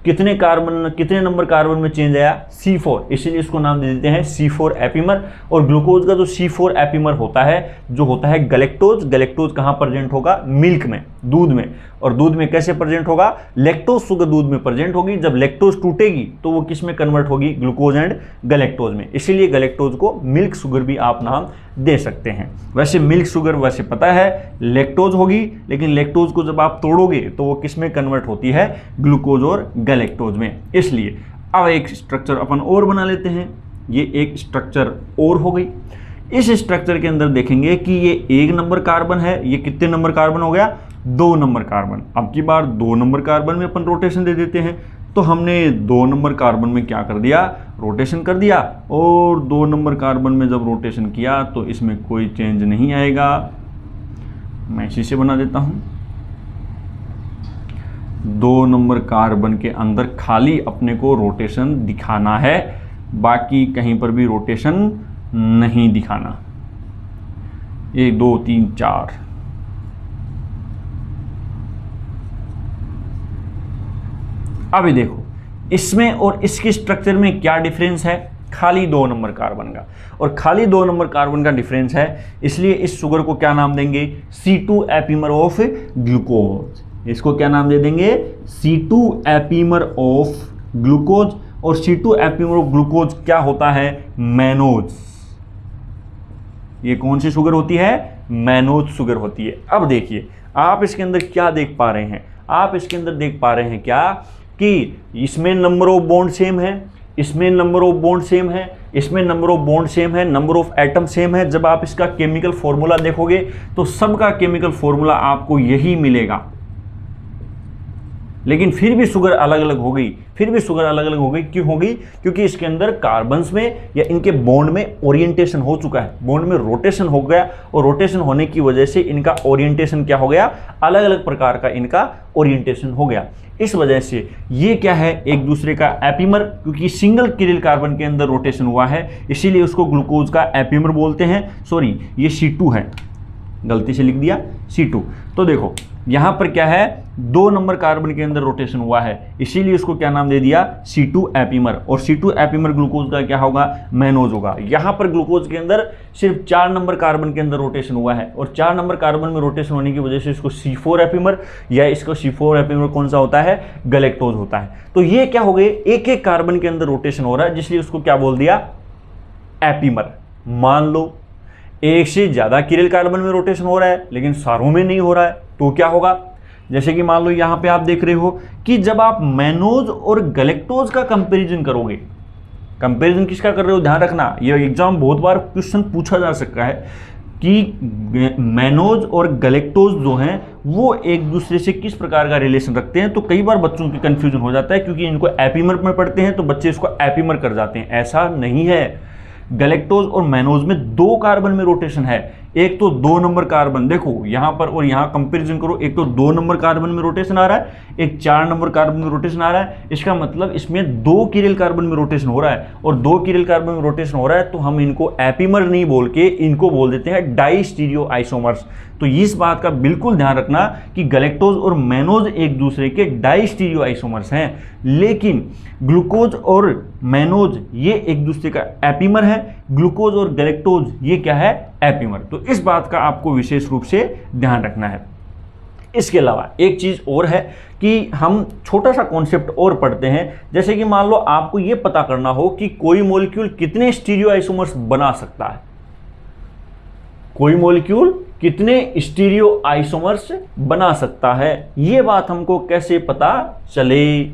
कितने नंबर कार्बन में चेंज आया? C4, इसीलिए इसको नाम दे देते हैं C4 एपीमर। और ग्लूकोज का जो C4 एपीमर होता है जो होता है गैलेक्टोज। गैलेक्टोज कहाँ प्रेजेंट होगा? मिल्क में, दूध में। और दूध में कैसे प्रेजेंट होगा? लैक्टोज शुगर दूध में प्रेजेंट होगी। जब लैक्टोज टूटेगी तो वो किस में कन्वर्ट होगी? ग्लूकोज एंड गैलेक्टोज में। इसीलिए गैलेक्टोज को मिल्क शुगर भी आप नाम दे सकते हैं। वैसे मिल्क शुगर वैसे पता है लैक्टोज होगी, लेकिन लैक्टोज को जब आप तोड़ोगे तो वो किस में कन्वर्ट होती है? ग्लूकोज और गैलेक्टोज में। इसलिए अब एक स्ट्रक्चर अपन और बना लेते हैं। ये एक स्ट्रक्चर और हो गई। इस स्ट्रक्चर के अंदर देखेंगे कि ये 1 नंबर कार्बन है। ये कितने नंबर कार्बन हो गया? 2 नंबर कार्बन। अब की बार 2 नंबर कार्बन में अपन रोटेशन दे देते हैं। तो हमने 2 नंबर कार्बन में क्या कर दिया? रोटेशन कर दिया। और 2 नंबर कार्बन में जब रोटेशन किया तो इसमें कोई चेंज नहीं आएगा। मैं इसी से बना देता हूं। 2 नंबर कार्बन के अंदर खाली अपने को रोटेशन दिखाना है, बाकी कहीं पर भी रोटेशन नहीं दिखाना। 1 2 3 4। अभी देखो इसमें और इसके स्ट्रक्चर में क्या डिफरेंस है? खाली 2 नंबर कार्बन का। और खाली 2 नंबर कार्बन का डिफरेंस है, इसलिए इस शुगर को क्या नाम देंगे? C2 epimer of glucose. इसको क्या नाम दे देंगे? C2 epimer of glucose. और C2 एपीमर ऑफ ग्लूकोज क्या होता है? मैनोज। ये कौन सी शुगर होती है? मैनोज शुगर होती है। अब देखिए आप इसके अंदर क्या देख पा रहे हैं? आप इसके अंदर देख पा रहे हैं क्या कि इसमें नंबर ऑफ बॉन्ड सेम है, इसमें नंबर ऑफ बॉन्ड सेम है, इसमें नंबर ऑफ बॉन्ड सेम है, नंबर ऑफ एटम सेम है। जब आप इसका केमिकल फॉर्मूला देखोगे तो सबका केमिकल फॉर्मूला आपको यही मिलेगा। लेकिन फिर भी शुगर अलग अलग हो गई, फिर भी शुगर अलग अलग हो गई। क्यों हो गई? क्योंकि इसके अंदर कार्बन्स में या इनके बॉन्ड में ओरिएंटेशन हो चुका है, बॉन्ड में रोटेशन हो गया, और रोटेशन होने की वजह से इनका ओरिएंटेशन क्या हो गया? अलग अलग प्रकार का इनका ओरिएंटेशन हो गया। इस वजह से ये क्या है? एक दूसरे का एपीमर, क्योंकि सिंगल किरिल कार्बन के अंदर रोटेशन हुआ है, इसीलिए उसको ग्लूकोज का एपीमर बोलते हैं। सॉरी, ये C2 है, गलती से लिख दिया C2। तो देखो यहाँ पर क्या है? 2 नंबर कार्बन के अंदर रोटेशन हुआ है, इसीलिए उसको क्या नाम दे दिया? C2 epimer. और C2 एपीमर ग्लूकोज का क्या होगा? मैनोज होगा। यहाँ पर ग्लूकोज के अंदर सिर्फ 4 नंबर कार्बन के अंदर रोटेशन हुआ है, और 4 नंबर कार्बन में रोटेशन होने की वजह से इसको C4 एपीमर, या इसको C4 एपीमर कौन सा होता है? गैलेक्टोज होता है। तो ये क्या हो गए? एक एक कार्बन के अंदर रोटेशन हो रहा है, जिसलिए उसको क्या बोल दिया? एपीमर। मान लो एक से ज्यादा किरिल कार्बन में रोटेशन हो रहा है, लेकिन सारों में नहीं हो रहा है, तो क्या होगा? जैसे कि मान लो यहाँ पे आप देख रहे हो कि जब आप मैनोज और गैलेक्टोज का कंपैरिजन करोगे, कंपैरिजन किसका कर रहे हो? ध्यान रखना, ये एग्जाम बहुत बार क्वेश्चन पूछा जा सकता है कि मैनोज और गैलेक्टोज जो हैं वो एक दूसरे से किस प्रकार का रिलेशन रखते हैं। तो कई बार बच्चों की कंफ्यूजन हो जाता है, क्योंकि इनको एपीमर में पढ़ते हैं तो बच्चे इसको एपीमर कर जाते हैं। ऐसा नहीं है। गैलेक्टोज और मैनोज में 2 कार्बन में रोटेशन है। एक तो 2 नंबर कार्बन, देखो यहां पर और यहां कंपैरिजन करो, एक तो 2 नंबर कार्बन में रोटेशन आ रहा है, एक 4 नंबर कार्बन में रोटेशन आ रहा है। इसका मतलब इसमें 2 किरिल कार्बन में रोटेशन हो रहा है, और 2 किरिल कार्बन में रोटेशन हो रहा है, तो हम इनको एपीमर नहीं बोल के इनको बोल देते हैं डाई स्टीरियो आइसोमर्स। तो इस बात का बिल्कुल ध्यान रखना कि गैलेक्टोज और मैनोज एक दूसरे के डाई स्टीरियो आइसोमर्स हैं, लेकिन ग्लूकोज और मैनोज ये एक दूसरे का एपीमर है, ग्लूकोज और गैलेक्टोज ये क्या है? एपीमर। तो इस बात का आपको विशेष रूप से ध्यान रखना है। इसके अलावा एक चीज और है कि हम छोटा सा कॉन्सेप्ट और पढ़ते हैं, जैसे कि मान लो आपको ये पता करना हो कि कोई मॉलिक्यूल कितने स्टीरियो आइसोमर्स बना सकता है। कोई मॉलिक्यूल कितने स्टीरियो आइसोमर्स बना सकता है, ये बात हमको कैसे पता चले?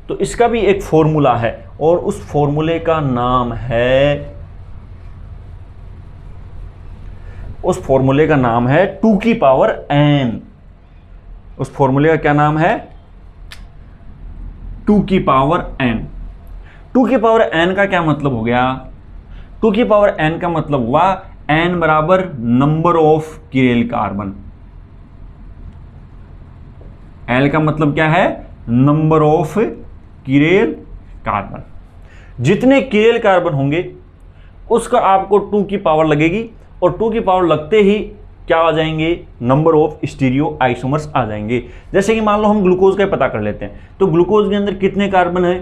तो इसका भी एक फॉर्मूला है, और उस फॉर्मूले का नाम है, उस फॉर्मूले का नाम है 2 की पावर n। उस फॉर्मूले का क्या नाम है? 2 की पावर n। 2 की पावर n का क्या मतलब हो गया? 2 की पावर n का मतलब हुआ n बराबर number of Kirill carbon. L का मतलब क्या है? Number of Kirill carbon. जितने किरिल कार्बन होंगे उसका आपको 2 की पावर लगेगी, और 2 की पावर लगते ही क्या आ जाएंगे? नंबर ऑफ स्टीरियो आइसोमर्स आ जाएंगे। जैसे कि मान लो हम ग्लूकोज का पता कर लेते हैं, तो ग्लूकोज के अंदर कितने कार्बन है?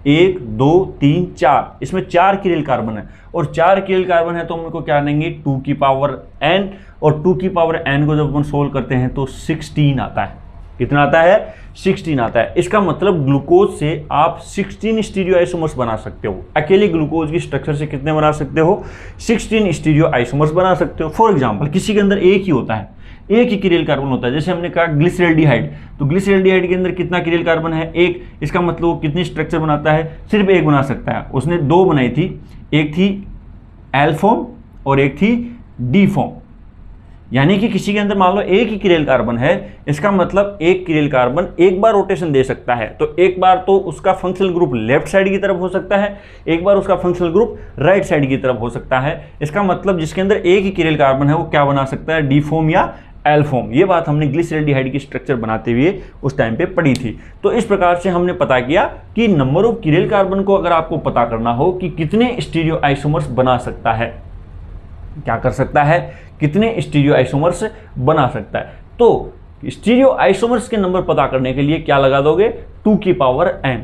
1 2 3 4, इसमें 4 किरिल कार्बन है, और 4 किरिल कार्बन है तो हम इनको क्या लेंगे? 2 की पावर n, और 2 की पावर n को जब हम सोल्व करते हैं तो 16 आता है। कितना आता है? 16 आता है। इसका मतलब ग्लूकोज से आप 16 स्टीरियो आइसोमर्स बना सकते हो। अकेले ग्लूकोज की स्ट्रक्चर से कितने बना सकते हो? 16 स्टीरियो आइसोमर्स बना सकते हो। फॉर एग्जांपल किसी के अंदर एक ही होता है, एक ही किरिल कार्बन होता है, जैसे हमने कहा ग्लिसरॉल्डिहाइड, तो ग्लिसरॉल्डिहाइड के अंदर कितना किरिल कार्बन है? 1। इसका मतलब वो कितनी स्ट्रक्चर बनाता है? सिर्फ 1 बना सकता है। उसने 2 बनाई थी, एक थी एल फॉर्म और एक थी डी फॉर्म। यानी कि किसी के अंदर मान लो एक ही किरिल कार्बन है, इसका मतलब एक किरिल कार्बन एक बार रोटेशन दे सकता है। तो एक बार तो उसका फंक्शनल ग्रुप लेफ्ट साइड की तरफ हो सकता है, एक बार उसका फंक्शनल ग्रुप राइट साइड की तरफ हो सकता है। इसका मतलब जिसके अंदर एक ही किरिल कार्बन है वो क्या बना सकता है? डी फॉर्म या एल फॉर्म। ये बात हमने ग्लिसरॉल्डिहाइड की स्ट्रक्चर बनाते हुए उस टाइम पे पढ़ी थी। तो इस प्रकार से हमने पता किया कि नंबर ऑफ किरिल कार्बन को अगर आपको पता करना हो कि कितने स्टीरियो आइसोमर्स बना सकता है, क्या कर सकता है? कितने स्टीरियो आइसोमर्स बना सकता है। तो स्टीरियो आइसोमर्स के नंबर पता करने के लिए क्या लगा दोगे? 2 की पावर n।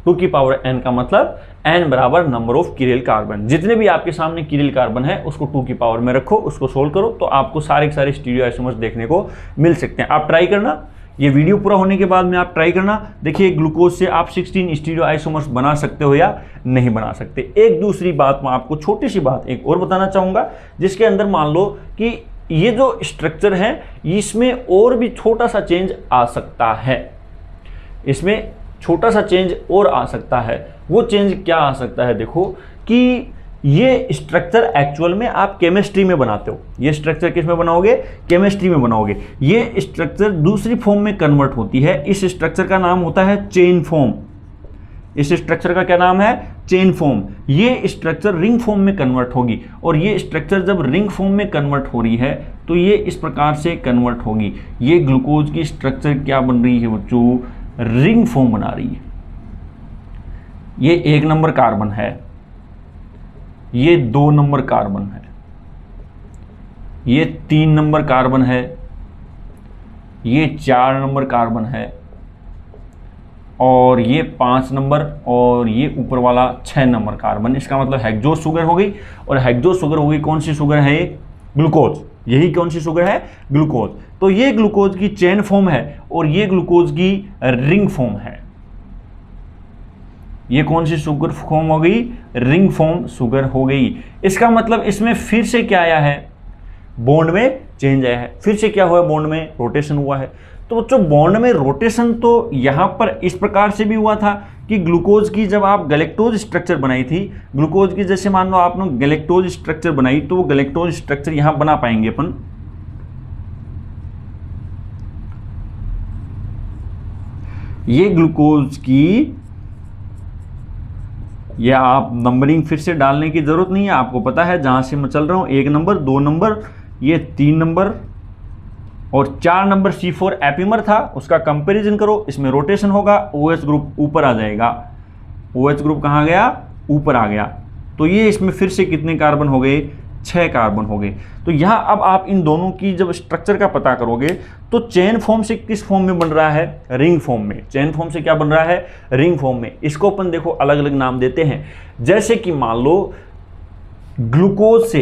2 की पावर n का मतलब n बराबर नंबर ऑफ किरिल कार्बन। जितने भी आपके सामने किरिल कार्बन है उसको 2 की पावर में रखो, उसको सोल्व करो, तो आपको सारे के सारे स्टीरियो आइसोमर्स देखने को मिल सकते हैं। आप ट्राई करना, ये वीडियो पूरा होने के बाद में आप ट्राई करना, देखिए ग्लूकोज से आप 16 स्टीरियो आइसोमर्स बना सकते हो या नहीं बना सकते। एक दूसरी बात मैं आपको छोटी सी बात एक और बताना चाहूँगा, जिसके अंदर मान लो कि ये जो स्ट्रक्चर है इसमें और भी छोटा सा चेंज आ सकता है। इसमें छोटा सा चेंज और आ सकता है। वो चेंज क्या आ सकता है? देखो कि ये स्ट्रक्चर एक्चुअल में आप केमिस्ट्री में बनाते हो। ये स्ट्रक्चर किस में बनाओगे? केमिस्ट्री में बनाओगे। ये स्ट्रक्चर दूसरी फॉर्म में कन्वर्ट होती है। इस स्ट्रक्चर का नाम होता है चेन फॉर्म। इस स्ट्रक्चर का क्या नाम है? Chain form. ये स्ट्रक्चर रिंग फॉर्म में कन्वर्ट होगी, और ये स्ट्रक्चर जब रिंग फॉर्म में कन्वर्ट हो रही है तो ये इस प्रकार से कन्वर्ट होगी। ये ग्लूकोज की स्ट्रक्चर क्या बन रही है बच्चों? रिंग फॉर्म बना रही है। ये 1 नंबर कार्बन है, ये 2 नंबर कार्बन है, ये 3 नंबर कार्बन है, ये 4 नंबर कार्बन है, और ये 5 नंबर, और ये ऊपर वाला 6 नंबर कार्बन। इसका मतलब हेक्सोस शुगर हो गई। और हेक्सोस शुगर हो गई, कौन सी शुगर है? ये ग्लूकोज। यही कौन सी शुगर है? ग्लूकोज। तो ये ग्लूकोज की चेन फॉर्म है, और ये ग्लूकोज की रिंग फॉर्म है। ये कौन सी शुगर फॉर्म हो गई? रिंग फॉर्म शुगर हो गई। इसका मतलब इसमें फिर से क्या आया है? बॉन्ड में चेंज आया है। फिर से क्या हुआ? बॉन्ड में रोटेशन हुआ है। तो बच्चों बॉन्ड में रोटेशन तो यहां पर इस प्रकार से भी हुआ था कि ग्लूकोज की जब आप गैलेक्टोज स्ट्रक्चर बनाई थी, ग्लूकोज की जैसे मान लो आपने गैलेक्टोज स्ट्रक्चर बनाई, तो वो गैलेक्टोज स्ट्रक्चर यहां बना पाएंगे अपन। ये ग्लूकोज की, या आप नंबरिंग फिर से डालने की जरूरत नहीं है, आपको पता है जहां से मैं चल रहा हूं। 1 नंबर, 2 नंबर, ये 3 नंबर और 4 नंबर C4 एपिमर था, उसका कंपैरिजन करो, इसमें रोटेशन होगा, OH ग्रुप ऊपर आ जाएगा। OH ग्रुप कहाँ गया? ऊपर आ गया। तो ये इसमें फिर से कितने कार्बन हो गए? 6 कार्बन हो गए। तो यहाँ अब आप इन दोनों की जब स्ट्रक्चर का पता करोगे तो चेन फॉर्म से किस फॉर्म में बन रहा है? रिंग फॉर्म में। चेन फॉर्म से क्या बन रहा है? रिंग फॉर्म में। इसको अपन देखो अलग अलग नाम देते हैं। जैसे कि मान लो ग्लूकोज से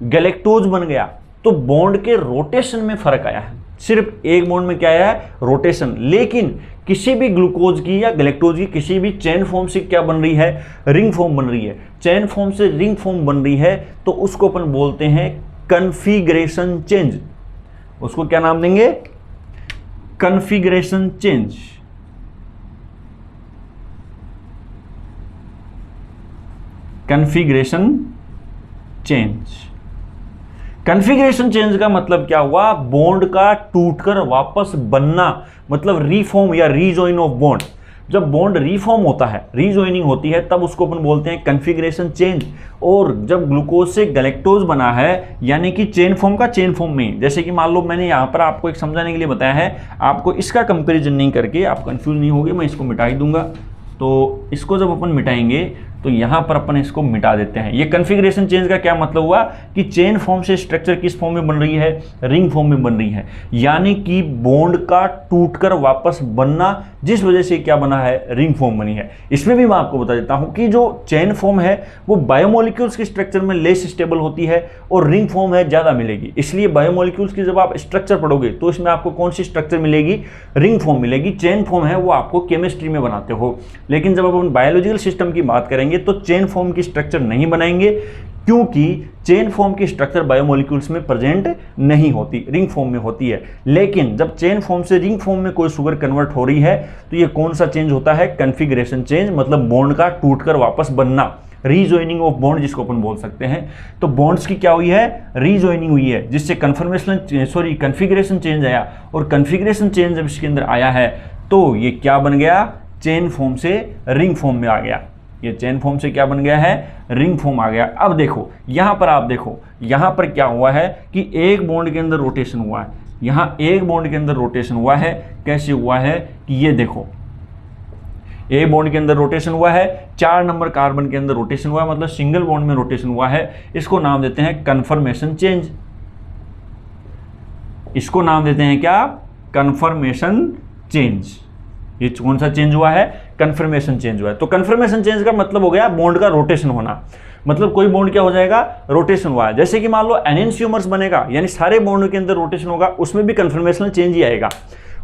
गैलेक्टोज बन गया, तो बॉन्ड के रोटेशन में फर्क आया है। सिर्फ एक बॉन्ड में क्या आया है? रोटेशन। लेकिन किसी भी ग्लूकोज की या गैलेक्टोज की किसी भी चेन फॉर्म से क्या बन रही है? रिंग फॉर्म बन रही है। चेन फॉर्म से रिंग फॉर्म बन रही है तो उसको अपन बोलते हैं कन्फिगरेशन चेंज। उसको क्या नाम देंगे? Configuration change. Configuration change. Configuration change का मतलब क्या हुआ? बॉन्ड का टूटकर वापस बनना, मतलब रीफॉर्म या रीजॉइन ऑफ बॉन्ड। जब बॉन्ड रीफॉर्म होता है, रीजॉइनिंग होती है, तब उसको अपन बोलते हैं कन्फिगरेशन चेंज। और जब ग्लूकोज से गैलेक्टोज बना है, यानी कि चेन फॉर्म का चेन फॉर्म में, जैसे कि मान लो मैंने यहाँ पर आपको एक समझाने के लिए बताया है, आपको इसका कंपेरिजन नहीं करके आप कंफ्यूज नहीं होगे, मैं इसको मिटा ही दूंगा। तो इसको जब अपन मिटाएंगे तो यहां पर अपन इसको मिटा देते हैं। ये कन्फिगरेशन चेंज का क्या मतलब हुआ कि चेन फॉर्म से स्ट्रक्चर किस फॉर्म में बन रही है? रिंग फॉर्म में बन रही है। यानी कि बॉन्ड का टूटकर वापस बनना, जिस वजह से क्या बना है? रिंग फॉर्म बनी है। इसमें भी मैं आपको बता देता हूं कि जो चेन फॉर्म है वो बायोमोलिक्यूल्स के स्ट्रक्चर में लेस स्टेबल होती है और रिंग फॉर्म है ज्यादा मिलेगी। इसलिए बायोमोलिक्यूल्स की जब आप स्ट्रक्चर पढ़ोगे तो इसमें आपको कौन सी स्ट्रक्चर मिलेगी? रिंग फॉर्म मिलेगी। चेन फॉर्म है वो आपको केमिस्ट्री में बनाते हो। लेकिन जब अपन बायोलॉजिकल सिस्टम की बात करेंगे तो चेन फॉर्म की स्ट्रक्चर नहीं बनाएंगे, क्योंकि चेन फॉर्म की स्ट्रक्चर बायोमोलिक्यूल्स में प्रेजेंट नहीं होती, रिंग फॉर्म में होती है। लेकिन जब चेन फॉर्म से रिंग फॉर्म में कोई शुगर कन्वर्ट हो रही है तो ये कौन सा चेंज होता है? कन्फिगरेशन चेंज, मतलब बॉन्ड का टूटकर वापस बनना, रीजॉइनिंग ऑफ बॉन्ड जिसको अपन बोल सकते हैं। तो बॉन्ड्स की क्या हुई है? रीजॉइनिंग हुई है, जिससे कन्फिगरेशन चेंज आया। और कन्फिगरेशन चेंज जब इसके अंदर आया है तो ये क्या बन गया? चेन फॉर्म से रिंग फॉर्म में आ गया। ये चेन फॉर्म से क्या बन गया है? रिंग फॉर्म आ गया। अब देखो यहां पर, आप देखो यहां पर क्या हुआ है कि एक बॉन्ड के अंदर रोटेशन हुआ है। यहां एक बॉन्ड के अंदर रोटेशन हुआ है। कैसे हुआ है कि ये देखो, ए बॉन्ड के अंदर रोटेशन हुआ है, 4 नंबर कार्बन के अंदर रोटेशन हुआ है, मतलब सिंगल बॉन्ड में रोटेशन हुआ है। इसको नाम देते हैं कन्फर्मेशन चेंज। इसको नाम देते हैं क्या? Confirmation change. ये कौन सा चेंज हुआ है? कन्फर्मेशन चेंज हुआ है। तो कन्फर्मेशन चेंज का मतलब हो गया बॉन्ड का रोटेशन होना। मतलब कोई बॉन्ड क्या हो जाएगा? रोटेशन हुआ है। जैसे कि मान लो एनेंशियोमर्स बनेगा, यानी सारे बॉन्ड के अंदर रोटेशन होगा, उसमें भी कन्फर्मेशनल चेंज ही आएगा।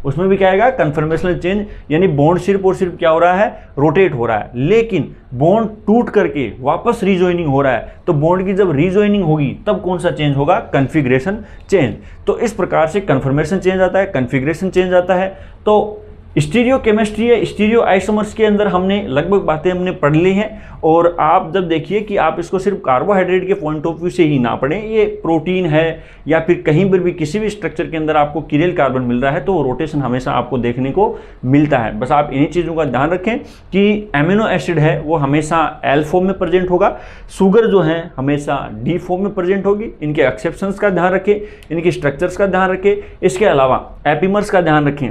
उसमें भी क्या आएगा? कन्फर्मेशनल चेंज, यानी बॉन्ड सिर्फ और सिर्फ क्या हो रहा है? रोटेट हो रहा है। लेकिन बॉन्ड टूट करके वापस रीजॉइनिंग हो रहा है, तो बॉन्ड की जब रीजॉइनिंग होगी तब कौन सा चेंज होगा? Configuration change. तो इस प्रकार से कन्फर्मेशन चेंज आता है, कन्फिगरेशन चेंज आता है। तो स्टीरियो केमिस्ट्री है, स्टीरियो आइसोमर्स के अंदर हमने लगभग बातें हमने पढ़ ली हैं। और आप जब देखिए कि आप इसको सिर्फ कार्बोहाइड्रेट के पॉइंट ऑफ व्यू से ही ना पढ़ें, ये प्रोटीन है या फिर कहीं पर भी किसी भी स्ट्रक्चर के अंदर आपको कीरेल कार्बन मिल रहा है तो रोटेशन हमेशा आपको देखने को मिलता है। बस आप इन्हीं चीज़ों का ध्यान रखें कि एमिनो एसिड है वो हमेशा एल फॉर्म में प्रेजेंट होगा, शुगर जो है हमेशा डी फॉर्म में प्रेजेंट होगी। इनके एक्सेप्शंस का ध्यान रखें, इनके स्ट्रक्चर्स का ध्यान रखें, इसके अलावा एपिमर्स का ध्यान रखें,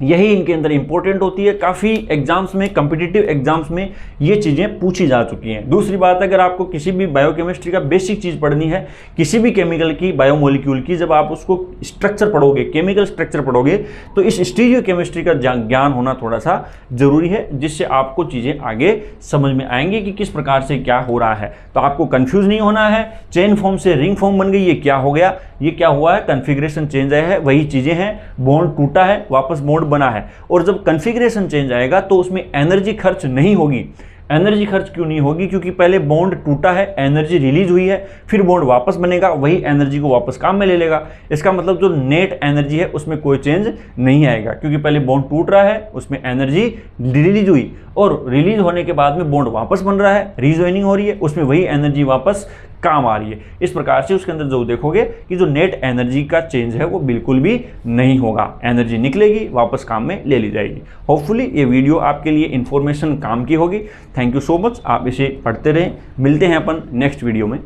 यही इनके अंदर इंपॉर्टेंट होती है। काफ़ी एग्जाम्स में, कम्पिटिटिव एग्जाम्स में ये चीज़ें पूछी जा चुकी हैं। दूसरी बात, अगर आपको किसी भी बायोकेमिस्ट्री का बेसिक चीज़ पढ़नी है, किसी भी केमिकल की, बायोमोलिक्यूल की, जब आप उसको स्ट्रक्चर पढ़ोगे, केमिकल स्ट्रक्चर पढ़ोगे, तो इस स्टीरियो केमिस्ट्री का ज्ञान होना थोड़ा सा जरूरी है, जिससे आपको चीज़ें आगे समझ में आएंगी कि किस प्रकार से क्या हो रहा है। तो आपको कंफ्यूज नहीं होना है, चेन फॉर्म से रिंग फॉर्म बन गई, ये क्या हो गया, ये क्या हुआ है, कन्फिग्रेशन चेंज आया है, वही चीज़ें हैं, बॉन्ड टूटा है, वापस बॉन्ड बना है। और जब कॉन्फ़िगरेशन चेंज आएगा तो उसमें एनर्जी खर्च नहीं होगी। एनर्जी खर्च क्यों नहीं होगी? क्योंकि पहले बॉन्ड टूटा है, एनर्जी रिलीज हुई है, फिर बॉन्ड वापस बनेगा, वही एनर्जी को वापस काम में ले लेगा। इसका मतलब जो नेट एनर्जी है उसमें कोई चेंज नहीं आएगा, क्योंकि पहले बॉन्ड टूट रहा है, उसमें एनर्जी रिलीज हुई और रिलीज होने के बाद में बॉन्ड वापस बन रहा है, रीजॉइनिंग हो रही है, उसमें वही एनर्जी वापस काम आ रही है। इस प्रकार से उसके अंदर जो देखोगे कि जो नेट एनर्जी का चेंज है वो बिल्कुल भी नहीं होगा, एनर्जी निकलेगी, वापस काम में ले ली जाएगी। होपफुली ये वीडियो आपके लिए इन्फॉर्मेशन काम की होगी। थैंक यू सो मच, आप इसे पढ़ते रहें। मिलते हैं अपन नेक्स्ट वीडियो में।